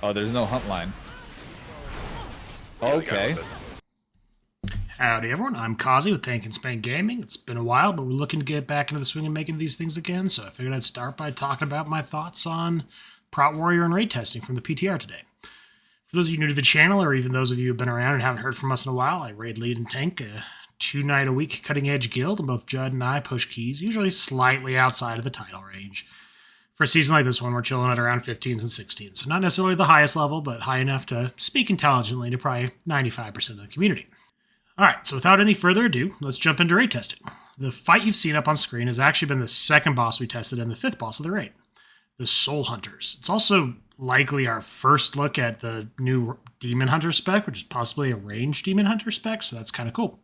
Oh, there's no hunt line. Okay. Howdy everyone, I'm Kazi with Tank and Spank Gaming. It's been a while, but we're looking to get back into the swing of making these things again, so I figured I'd start by talking about my thoughts on Prot Warrior and raid testing from the PTR today. For those of you new to the channel, or even those of you who've been around and haven't heard from us in a while, I raid, lead, and tank a 2-night-a-week cutting-edge guild, and both Judd and I push keys, usually slightly outside of the title range. For a season like this one, we're chilling at around 15s and 16s, so not necessarily the highest level, but high enough to speak intelligently to probably 95% of the community. Alright, so without any further ado, let's jump into raid testing. The fight you've seen up on screen has actually been the second boss we tested and the fifth boss of the raid, the Soul Hunters. It's also likely our first look at the new Demon Hunter spec, which is possibly a ranged Demon Hunter spec, so that's kind of cool.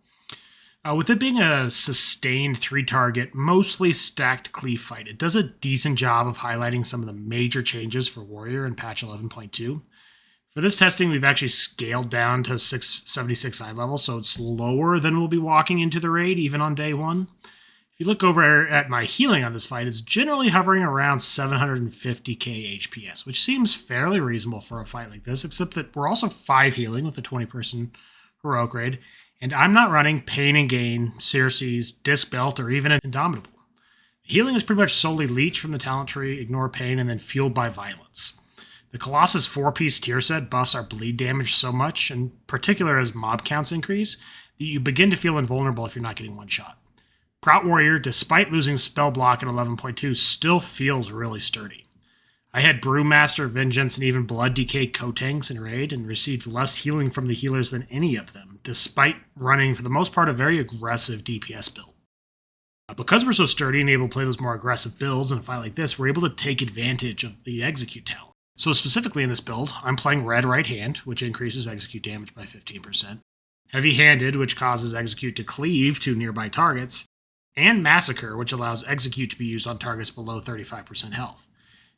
With it being a sustained 3-target, mostly stacked cleave fight, it does a decent job of highlighting some of the major changes for Warrior in patch 11.2. For this testing, we've actually scaled down to 676 eye level, so it's lower than we'll be walking into the raid, even on day one. If you look over at my healing on this fight, it's generally hovering around 750k HPS, which seems fairly reasonable for a fight like this, except that we're also 5 healing with a 20-person heroic raid, and I'm not running Pain and Gain, Circe's, Disc Belt, or even an Indomitable. Healing is pretty much solely Leech from the talent tree, Ignore Pain, and then Fueled by Violence. The Colossus 4-piece tier set buffs our bleed damage so much, in particular as mob counts increase, that you begin to feel invulnerable if you're not getting one shot. Prot Warrior, despite losing spell block in 11.2, still feels really sturdy. I had Brewmaster, Vengeance, and even Blood Decay co-tanks in raid and received less healing from the healers than any of them, despite running, for the most part, a very aggressive DPS build. Because we're so sturdy and able to play those more aggressive builds in a fight like this, we're able to take advantage of the execute talent. So specifically in this build, I'm playing Red Right Hand, which increases execute damage by 15%, Heavy Handed, which causes execute to cleave to nearby targets, and Massacre, which allows execute to be used on targets below 35% health.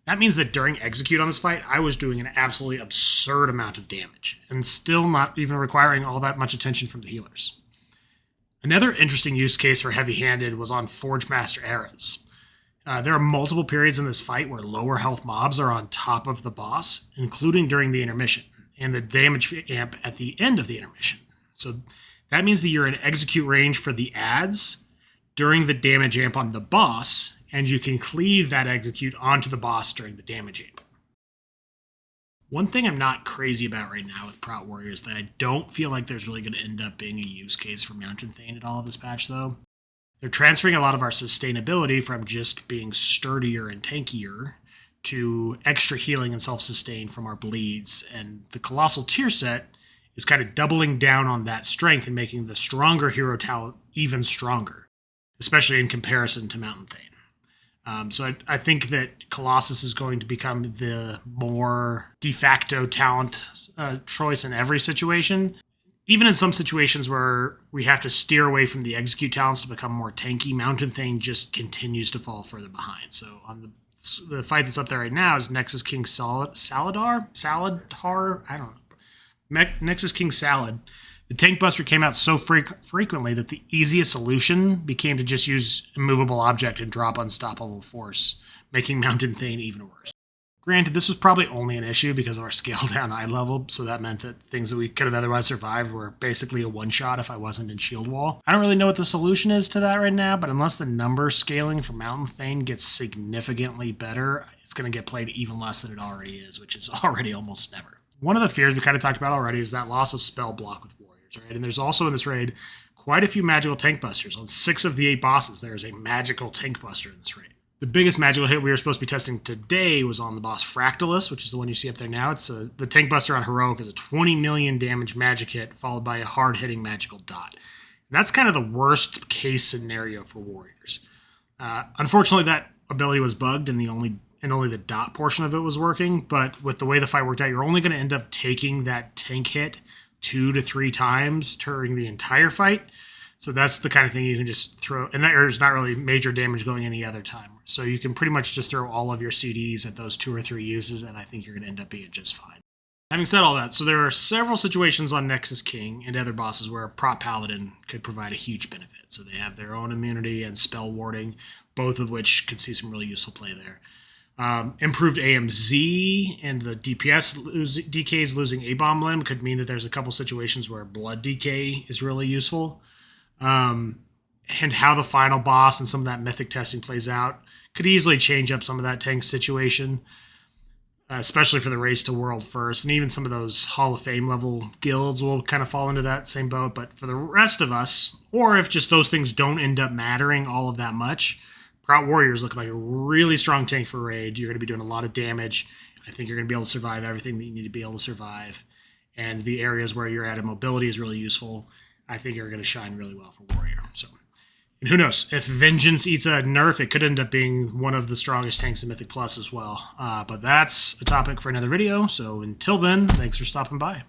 That means that during execute on this fight, I was doing an absolutely absurd amount of damage, and still not even requiring all that much attention from the healers. Another interesting use case for Heavy Handed was on Forge Master eras. There are multiple periods in this fight where lower health mobs are on top of the boss, including during the intermission, and the damage amp at the end of the intermission. So that means that you're in execute range for the adds during the damage amp on the boss, and you can cleave that execute onto the boss during the damage amp. One thing I'm not crazy about right now with Prot Warrior is that I don't feel like there's really going to end up being a use case for Mountain Thane at all of this patch, though. They're transferring a lot of our sustainability from just being sturdier and tankier to extra healing and self-sustain from our bleeds, and the Colossal tier set is kind of doubling down on that strength and making the stronger hero talent even stronger, especially in comparison to Mountain Thane. So I think that Colossus is going to become the more de facto talent choice in every situation. Even in some situations where we have to steer away from the execute talents to become more tanky, Mountain Thane just continues to fall further behind. So on the fight that's up there right now is Nexus King Saladar? I don't know. Nexus King Salad. The Tank Buster came out so frequently that the easiest solution became to just use Immovable Object and drop Unstoppable Force, making Mountain Thane even worse. Granted, this was probably only an issue because of our scale down eye level, so that meant that things that we could have otherwise survived were basically a one-shot if I wasn't in Shield Wall. I don't really know what the solution is to that right now, but unless the number scaling for Mountain Thane gets significantly better, it's going to get played even less than it already is, which is already almost never. One of the fears we kind of talked about already is that loss of spell block with Warriors, right? And there's also in this raid quite a few magical tank busters. On 6 of the 8 bosses, there is a magical tank buster in this raid. The biggest magical hit we were supposed to be testing today was on the boss Fractalus, which is the one you see up there now. It's the Tank Buster on Heroic is a 20 million damage magic hit followed by a hard-hitting magical dot. And that's kind of the worst case scenario for Warriors. Unfortunately, that ability was bugged and only the dot portion of it was working, but with the way the fight worked out, you're only going to end up taking that tank hit 2 to 3 times during the entire fight. So that's the kind of thing you can just throw, and there's not really major damage going any other time. So you can pretty much just throw all of your CDs at those 2 or 3 uses, and I think you're going to end up being just fine. Having said all that, so there are several situations on Nexus King and other bosses where Prot Paladin could provide a huge benefit. So they have their own immunity and spell warding, both of which could see some really useful play there. Improved AMZ and the DPS DKs losing A-bomb limb could mean that there's a couple situations where blood DK is really useful. And how the final boss and some of that mythic testing plays out could easily change up some of that tank situation, especially for the race to world first. And even some of those Hall of Fame level guilds will kind of fall into that same boat. But for the rest of us, or if just those things don't end up mattering all of that much, Prot Warriors look like a really strong tank for raid. You're going to be doing a lot of damage. I think you're going to be able to survive everything that you need to be able to survive. And the areas where you're at in mobility is really useful. I think you're going to shine really well for Warrior. So, and who knows? If Vengeance eats a nerf, it could end up being one of the strongest tanks in Mythic Plus as well. But that's a topic for another video. So until then, thanks for stopping by.